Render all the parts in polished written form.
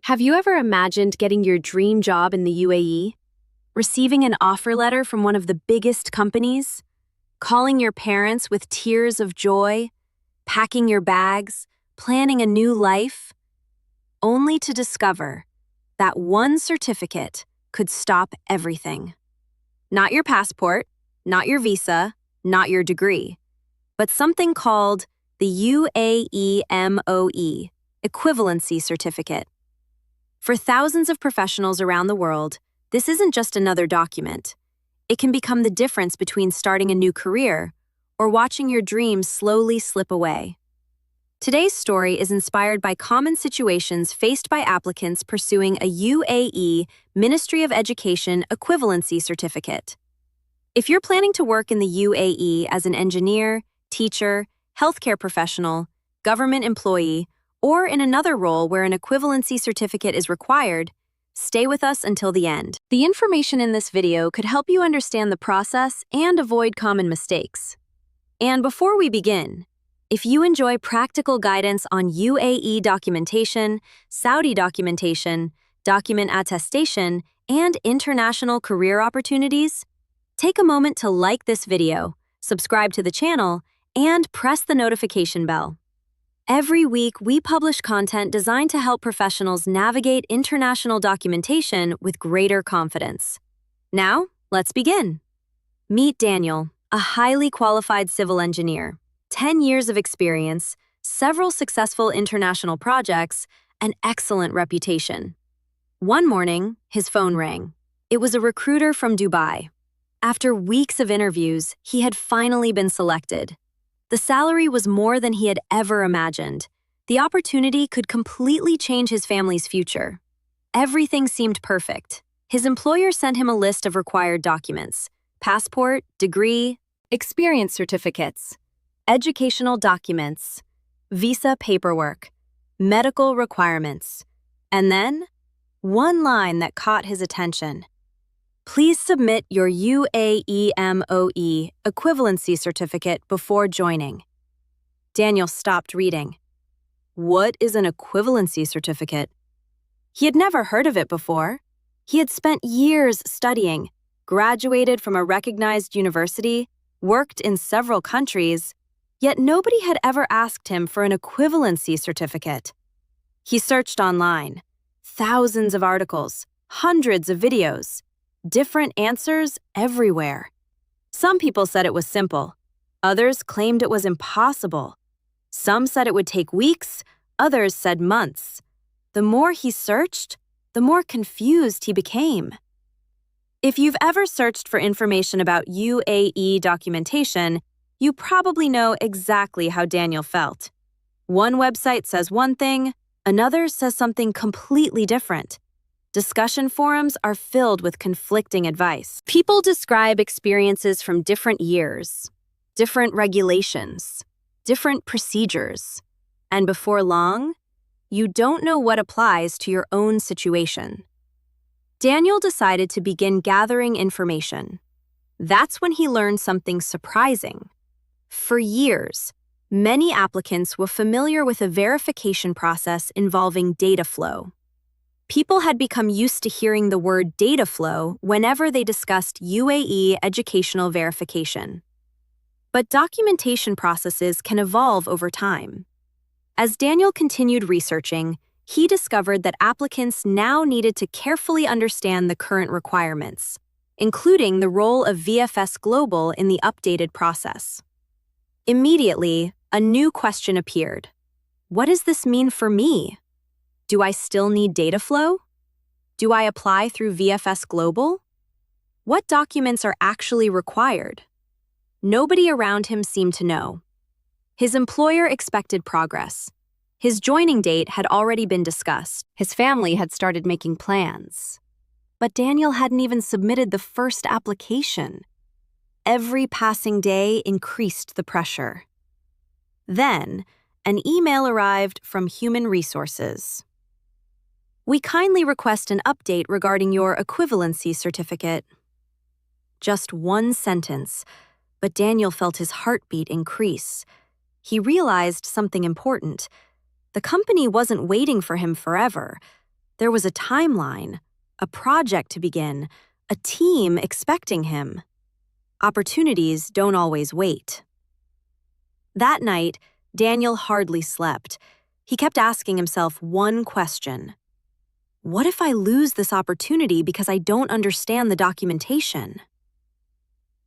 Have you ever imagined getting your dream job in the UAE? Receiving an offer letter from one of the biggest companies? Calling your parents with tears of joy? Packing your bags? Planning a new life? Only to discover that one certificate could stop everything. Not your passport, not your visa, not your degree, but something called the UAE MOE Equivalency Certificate. For thousands of professionals around the world, this isn't just another document. It can become the difference between starting a new career or watching your dreams slowly slip away. Today's story is inspired by common situations faced by applicants pursuing a UAE Ministry of Education Equivalency Certificate. If you're planning to work in the UAE as an engineer, teacher, healthcare professional, government employee, or in another role where an equivalency certificate is required, stay with us until the end. The information in this video could help you understand the process and avoid common mistakes. And before we begin, if you enjoy practical guidance on UAE documentation, Saudi documentation, document attestation, and international career opportunities, take a moment to like this video, subscribe to the channel, and press the notification bell. Every week, we publish content designed to help professionals navigate international documentation with greater confidence. Now, let's begin. Meet Daniel, a highly qualified civil engineer, 10 years of experience, several successful international projects, an excellent reputation. One morning, his phone rang. It was a recruiter from Dubai. After weeks of interviews, he had finally been selected. The salary was more than he had ever imagined. The opportunity could completely change his family's future. Everything seemed perfect. His employer sent him a list of required documents: passport, degree, experience certificates, educational documents, visa paperwork, medical requirements, and then one line that caught his attention. Please submit your UAE MOE Equivalency Certificate before joining. Daniel stopped reading. What is an equivalency certificate? He had never heard of it before. He had spent years studying, graduated from a recognized university, worked in several countries, yet nobody had ever asked him for an equivalency certificate. He searched online. Thousands of articles, hundreds of videos. Different answers everywhere. Some people said it was simple. Others claimed it was impossible. Some said it would take weeks, others said months. The more he searched, the more confused he became. If you've ever searched for information about UAE documentation, you probably know exactly how Daniel felt. One website says one thing, another says something completely different. Discussion forums are filled with conflicting advice. People describe experiences from different years, different regulations, different procedures, and before long, you don't know what applies to your own situation. Daniel decided to begin gathering information. That's when he learned something surprising. For years, many applicants were familiar with a verification process involving data flow. People had become used to hearing the word data flow whenever they discussed UAE educational verification. But documentation processes can evolve over time. As Daniel continued researching, he discovered that applicants now needed to carefully understand the current requirements, including the role of VFS Global in the updated process. Immediately, a new question appeared. What does this mean for me? Do I still need data flow? Do I apply through VFS Global? What documents are actually required? Nobody around him seemed to know. His employer expected progress. His joining date had already been discussed. His family had started making plans. But Daniel hadn't even submitted the first application. Every passing day increased the pressure. Then, an email arrived from Human Resources. We kindly request an update regarding your equivalency certificate. Just one sentence, but Daniel felt his heartbeat increase. He realized something important. The company wasn't waiting for him forever. There was a timeline, a project to begin, a team expecting him. Opportunities don't always wait. That night, Daniel hardly slept. He kept asking himself one question. What if I lose this opportunity because I don't understand the documentation?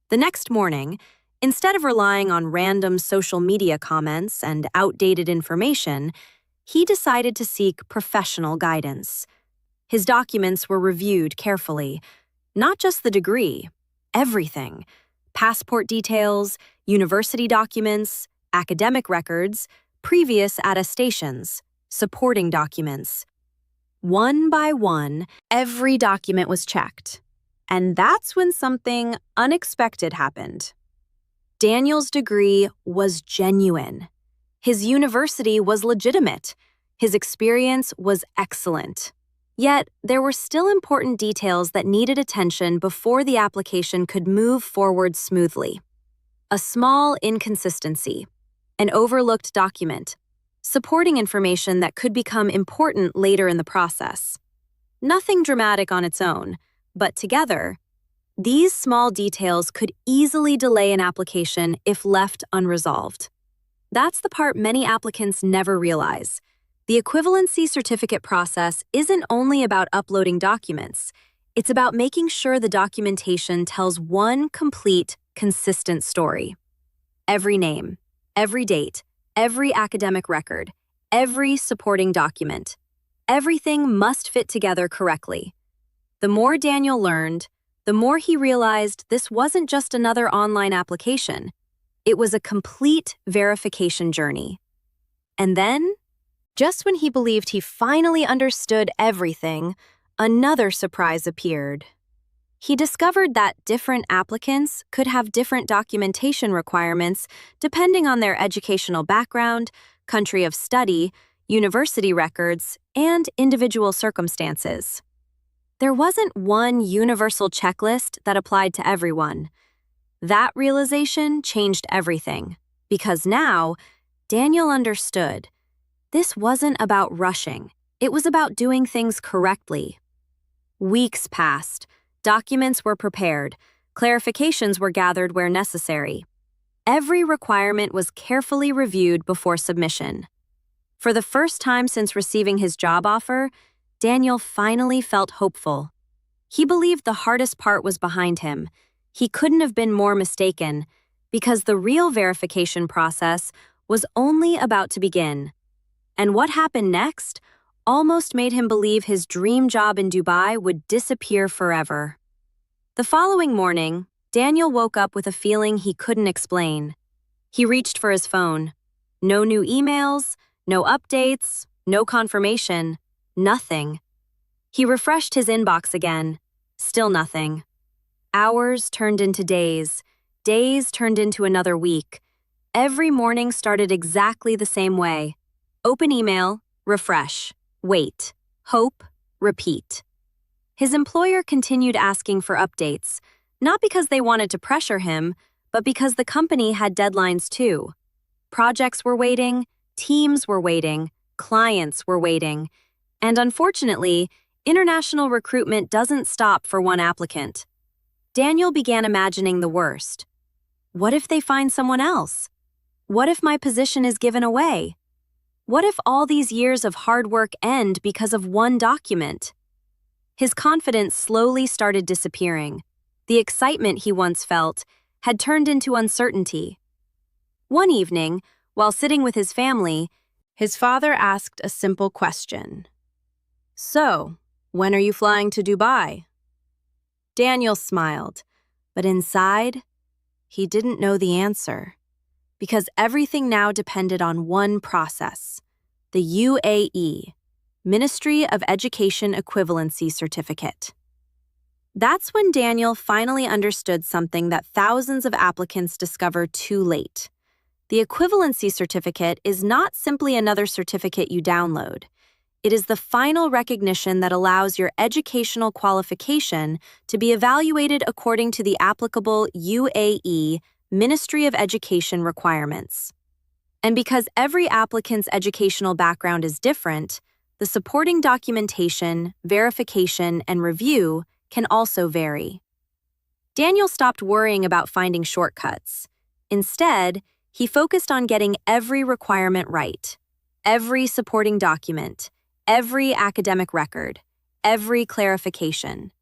The next morning, instead of relying on random social media comments and outdated information, he decided to seek professional guidance. His documents were reviewed carefully, not just the degree, everything. Passport details, university documents, academic records, previous attestations, supporting documents. One by one, every document was checked. And that's when something unexpected happened. Daniel's degree was genuine. His university was legitimate. His experience was excellent. Yet, there were still important details that needed attention before the application could move forward smoothly. A small inconsistency, an overlooked document, supporting information that could become important later in the process. Nothing dramatic on its own, but together, these small details could easily delay an application if left unresolved. That's the part many applicants never realize. The equivalency certificate process isn't only about uploading documents, it's about making sure the documentation tells one complete, consistent story. Every name, every date, every academic record, every supporting document. Everything must fit together correctly. The more Daniel learned, the more he realized this wasn't just another online application. It was a complete verification journey. And then, just when he believed he finally understood everything, another surprise appeared. He discovered that different applicants could have different documentation requirements depending on their educational background, country of study, university records, and individual circumstances. There wasn't one universal checklist that applied to everyone. That realization changed everything, because now, Daniel understood. This wasn't about rushing. It was about doing things correctly. Weeks passed. Documents were prepared. Clarifications were gathered where necessary. Every requirement was carefully reviewed before submission. For the first time since receiving his job offer, Daniel finally felt hopeful. He believed the hardest part was behind him. He couldn't have been more mistaken, because the real verification process was only about to begin. And what happened next almost made him believe his dream job in Dubai would disappear forever. The following morning, Daniel woke up with a feeling he couldn't explain. He reached for his phone. No new emails, no updates, no confirmation, nothing. He refreshed his inbox again. Still nothing. Hours turned into days. Days turned into another week. Every morning started exactly the same way. Open email, refresh, wait, hope, repeat. His employer continued asking for updates, not because they wanted to pressure him, but because the company had deadlines too. Projects were waiting, teams were waiting, clients were waiting, and unfortunately, international recruitment doesn't stop for one applicant. Daniel began imagining the worst. What if they find someone else? What if my position is given away? What if all these years of hard work end because of one document? His confidence slowly started disappearing. The excitement he once felt had turned into uncertainty. One evening, while sitting with his family, his father asked a simple question. "So, when are you flying to Dubai?" Daniel smiled, but inside, he didn't know the answer, because everything now depended on one process, the UAE Ministry of Education Equivalency Certificate. That's when Daniel finally understood something that thousands of applicants discover too late. The equivalency certificate is not simply another certificate you download. It is the final recognition that allows your educational qualification to be evaluated according to the applicable UAE Ministry of Education requirements. And because every applicant's educational background is different, The supporting documentation, verification, and review can also vary. Daniel stopped worrying about finding shortcuts. Instead, he focused on getting every requirement right. Every supporting document, every academic record, every clarification.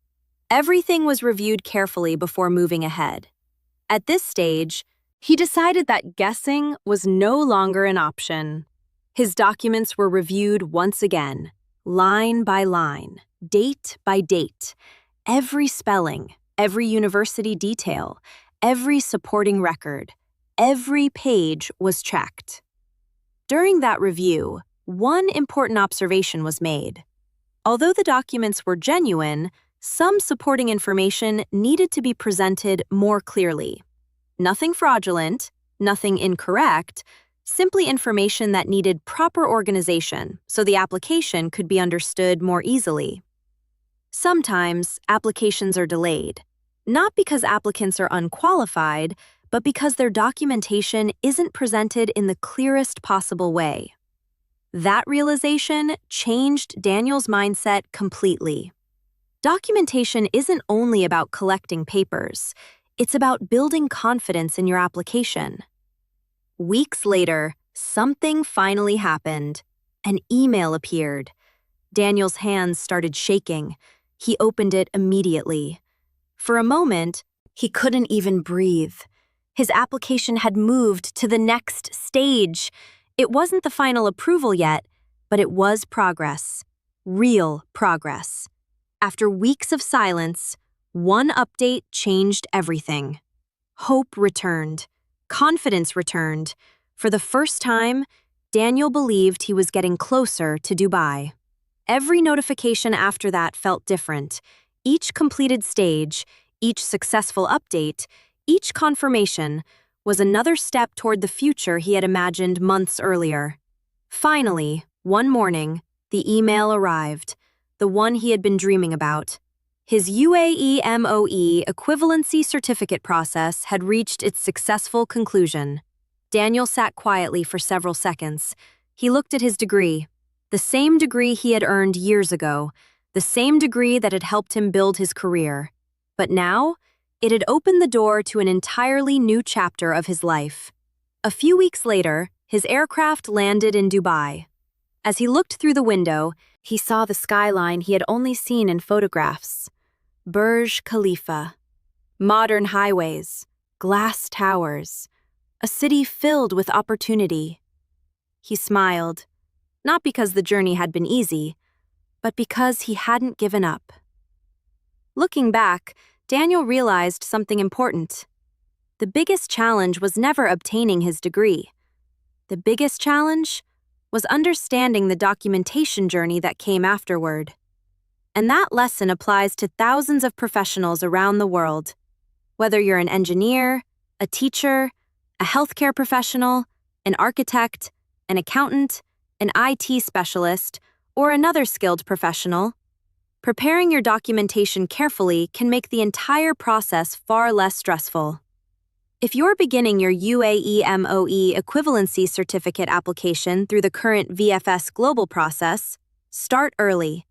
Everything was reviewed carefully before moving ahead. At this stage, he decided that guessing was no longer an option. His documents were reviewed once again, line by line, date by date. Every spelling, every university detail, every supporting record, every page was checked. During that review, one important observation was made. Although the documents were genuine, some supporting information needed to be presented more clearly. Nothing fraudulent, nothing incorrect, simply information that needed proper organization so the application could be understood more easily. Sometimes, applications are delayed, not because applicants are unqualified, but because their documentation isn't presented in the clearest possible way. That realization changed Daniel's mindset completely. Documentation isn't only about collecting papers, it's about building confidence in your application. Weeks later, something finally happened. An email appeared. Daniel's hands started shaking. He opened it immediately. For a moment, he couldn't even breathe. His application had moved to the next stage. It wasn't the final approval yet, but it was progress. Real progress. After weeks of silence, one update changed everything. Hope returned. Confidence returned. For the first time, Daniel believed he was getting closer to Dubai. Every notification after that felt different. Each completed stage, each successful update, each confirmation was another step toward the future he had imagined months earlier. Finally, one morning, the email arrived, the one he had been dreaming about. His UAE MOE Equivalency Certificate process had reached its successful conclusion. Daniel sat quietly for several seconds. He looked at his degree, the same degree he had earned years ago, the same degree that had helped him build his career. But now, it had opened the door to an entirely new chapter of his life. A few weeks later, his aircraft landed in Dubai. As he looked through the window, he saw the skyline he had only seen in photographs. Burj Khalifa, modern highways, glass towers, a city filled with opportunity. He smiled, not because the journey had been easy, but because he hadn't given up. Looking back, Daniel realized something important. The biggest challenge was never obtaining his degree. The biggest challenge was understanding the documentation journey that came afterward. And that lesson applies to thousands of professionals around the world. Whether you're an engineer, a teacher, a healthcare professional, an architect, an accountant, an IT specialist, or another skilled professional, preparing your documentation carefully can make the entire process far less stressful. If you're beginning your UAE MOE Equivalency Certificate application through the current VFS Global process, start early.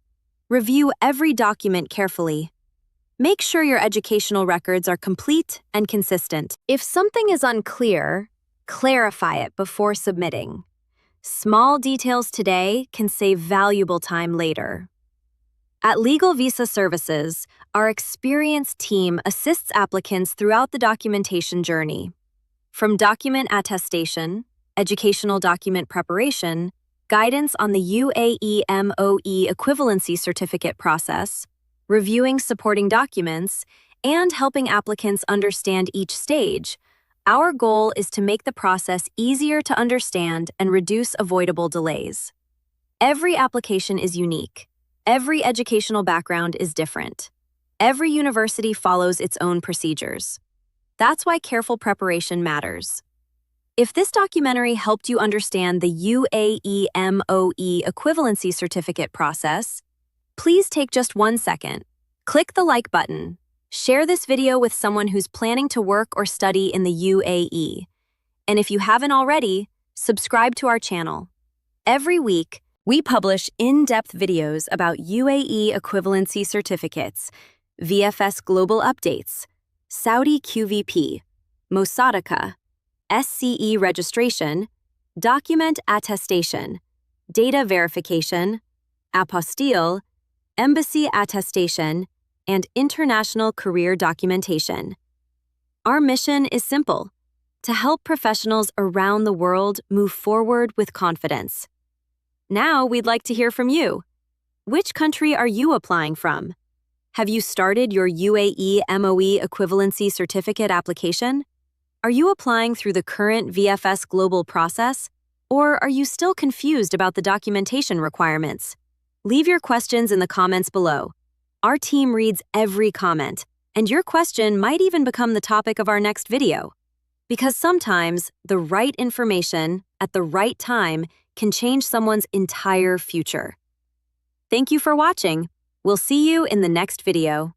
Review every document carefully. Make sure your educational records are complete and consistent. If something is unclear, clarify it before submitting. Small details today can save valuable time later. At Legal Visa Services, our experienced team assists applicants throughout the documentation journey. From document attestation, educational document preparation, guidance on the UAE MOE Equivalency Certificate process, reviewing supporting documents, and helping applicants understand each stage, our goal is to make the process easier to understand and reduce avoidable delays. Every application is unique. Every educational background is different. Every university follows its own procedures. That's why careful preparation matters. If this documentary helped you understand the UAE MOE Equivalency Certificate process, please take just 1 second. Click the like button. Share this video with someone who's planning to work or study in the UAE. And if you haven't already, subscribe to our channel. Every week, We publish in-depth videos about UAE Equivalency Certificates, VFS Global updates, Saudi QVP, Mosadiqa, SCE registration, document attestation, data verification, Apostille, embassy attestation, and international career documentation. Our mission is simple: to help professionals around the world move forward with confidence. Now we'd like to hear from you. Which country are you applying from? Have you started your UAE MOE Equivalency Certificate application? Are you applying through the current VFS Global process? Or are you still confused about the documentation requirements? Leave your questions in the comments below. Our team reads every comment, and your question might even become the topic of our next video. Because sometimes the right information at the right time can change someone's entire future. Thank you for watching. We'll see you in the next video.